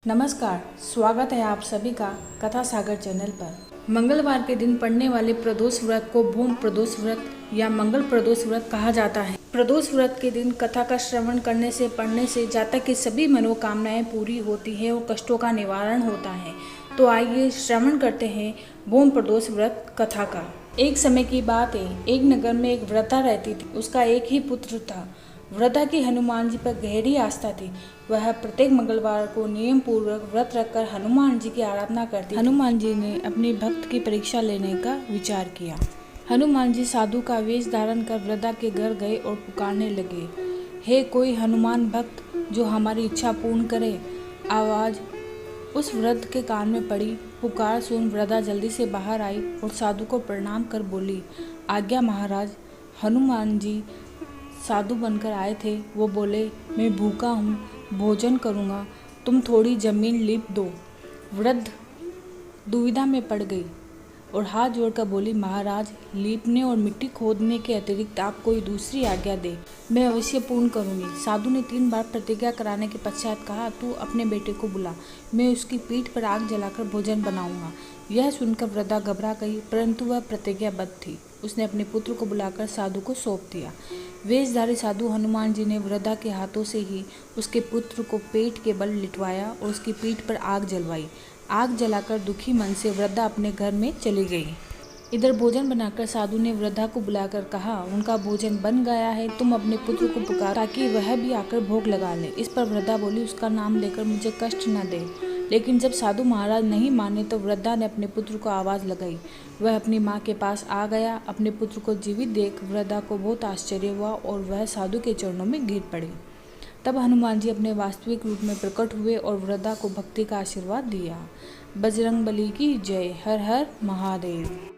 नमस्कार, स्वागत है आप सभी का कथा सागर चैनल पर। मंगलवार के दिन पड़ने वाले प्रदोष व्रत को भूम प्रदोष व्रत या मंगल प्रदोष व्रत कहा जाता है। प्रदोष व्रत के दिन कथा का श्रवण करने से पढ़ने से जातक की सभी मनोकामनाएं पूरी होती है और कष्टों का निवारण होता है। तो आइए श्रवण करते हैं भूम प्रदोष व्रत कथा का। एक समय की बात है, एक नगर में एक वृद्धा रहती थी। उसका एक ही पुत्र था। वृद्धा की हनुमान जी पर गहरी आस्था थी। वह प्रत्येक मंगलवार को नियम पूर्वक व्रत रखकर हनुमान जी की आराधना करती थी। हनुमान जी ने अपने भक्त की परीक्षा लेने का विचार किया। हनुमान जी साधु का वेश धारण कर वृद्धा के घर गए और पुकारने लगे, हे कोई हनुमान भक्त जो हमारी इच्छा पूर्ण करे। आवाज उस वृद्ध के कान में पड़ी। पुकार सुन वृद्धा जल्दी से बाहर आई और साधु को प्रणाम कर बोली, आज्ञा महाराज। हनुमान जी साधु बनकर आए थे। वो बोले, मैं भूखा हूँ, भोजन करूँगा, तुम थोड़ी जमीन लीप दो। वृद्ध दुविधा में पड़ गई और हाथ जोड़कर बोली, महाराज, लीपने और मिट्टी खोदने के अतिरिक्त आप कोई दूसरी आज्ञा दे, मैं अवश्य पूर्ण करूँगी। साधु ने 3 बार प्रतिज्ञा कराने के पश्चात कहा, तू अपने बेटे को बुला, मैं उसकी पीठ पर आग जलाकर भोजन बनाऊंगा। यह सुनकर वृद्धा घबरा गई, परंतु वह प्रतिज्ञाबद्ध थी। उसने अपने पुत्र को बुलाकर साधु को सौंप दिया। वेशधारी साधु हनुमान जी ने वृद्धा के हाथों से ही उसके पुत्र को पेट के बल लिटवाया और उसकी पीठ पर आग जलवाई। आग जलाकर दुखी मन से वृद्धा अपने घर में चली गई। इधर भोजन बनाकर साधु ने वृद्धा को बुलाकर कहा, उनका भोजन बन गया है, तुम अपने पुत्र को पुकार ताकि वह भी आकर भोग लगा ले। इस पर वृद्धा बोली, उसका नाम लेकर मुझे कष्ट न दे। लेकिन जब साधु महाराज नहीं माने तो वृद्धा ने अपने पुत्र को आवाज़ लगाई। वह अपनी माँ के पास आ गया। अपने पुत्र को जीवित देख वृद्धा को बहुत आश्चर्य हुआ और वह साधु के चरणों में गिर पड़ी। तब हनुमान जी अपने वास्तविक रूप में प्रकट हुए और वृद्धा को भक्ति का आशीर्वाद दिया। बजरंगबली की जय। हर हर महादेव।